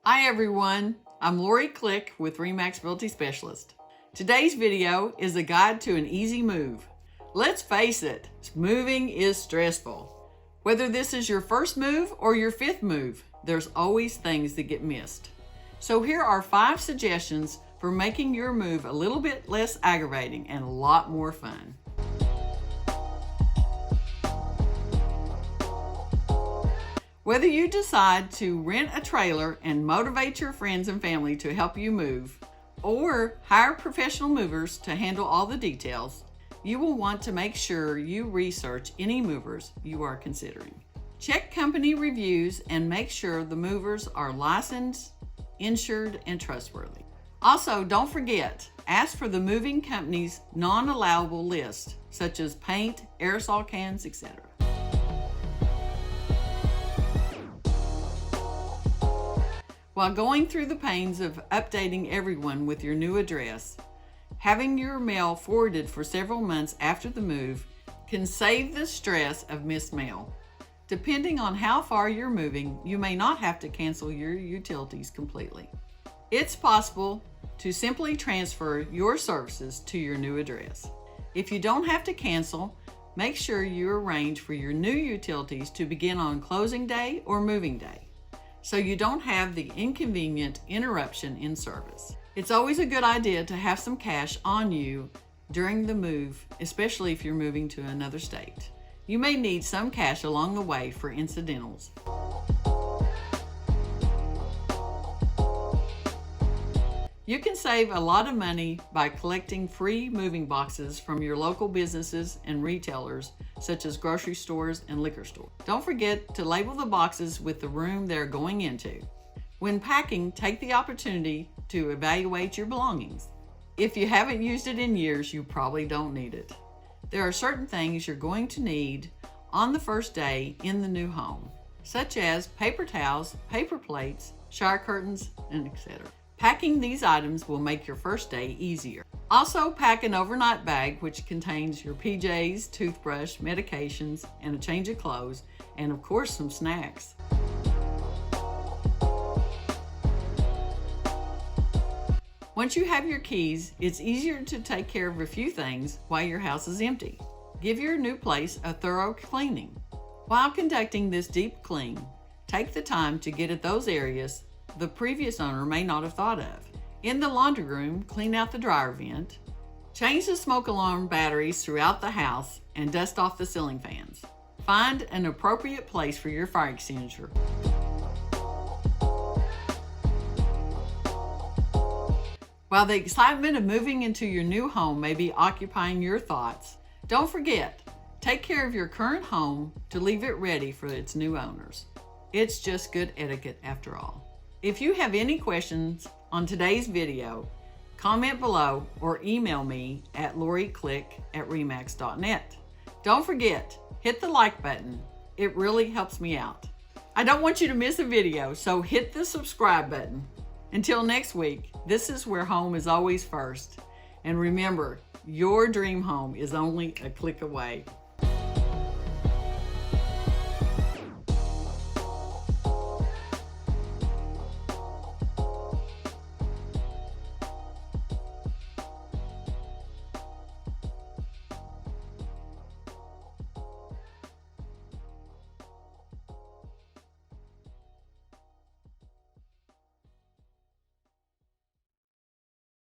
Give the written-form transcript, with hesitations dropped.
Hi everyone, I'm loriclick with RE/MAX Realty Specialist. Today's video is a guide to an easy move. Let's face it, moving is stressful. Whether this is your first move or your fifth move, there's always things that get missed. So here are 5 suggestions for making your move a little bit less aggravating and a lot more fun. Whether you decide to rent a trailer and motivate your friends and family to help you move, or hire professional movers to handle all the details, you will want to make sure you research any movers you are considering. Check company reviews and make sure the movers are licensed, insured, and trustworthy. Also, don't forget, ask for the moving company's non-allowable list, such as paint, aerosol cans, etc. While going through the pains of updating everyone with your new address, having your mail forwarded for several months after the move can save the stress of missed mail. Depending on how far you're moving, you may not have to cancel your utilities completely. It's possible to simply transfer your services to your new address. If you don't have to cancel, make sure you arrange for your new utilities to begin on closing day or moving day, so you don't have the inconvenient interruption in service. It's always a good idea to have some cash on you during the move, especially if you're moving to another state. You may need some cash along the way for incidentals. You can save a lot of money by collecting free moving boxes from your local businesses and retailers, such as grocery stores and liquor stores. Don't forget to label the boxes with the room they're going into. When packing, take the opportunity to evaluate your belongings. If you haven't used it in years, you probably don't need it. There are certain things you're going to need on the first day in the new home, such as paper towels, paper plates, shower curtains, and etc. Packing these items will make your first day easier. Also, pack an overnight bag which contains your PJs, toothbrush, medications, and a change of clothes, and of course some snacks. Once you have your keys, it's easier to take care of a few things while your house is empty. Give your new place a thorough cleaning. While conducting this deep clean, take the time to get at those areas the previous owner may not have thought of. In the laundry room, clean out the dryer vent, change the smoke alarm batteries throughout the house, and dust off the ceiling fans. Find an appropriate place for your fire extinguisher. While the excitement of moving into your new home may be occupying your thoughts, don't forget, take care of your current home to leave it ready for its new owners. It's just good etiquette after all. If you have any questions on today's video, comment below or email me at loriclick@remax.net. Don't forget, hit the like button. It really helps me out. I don't want you to miss a video, so hit the subscribe button. Until next week, this is where home is always first. And remember, your dream home is only a click away.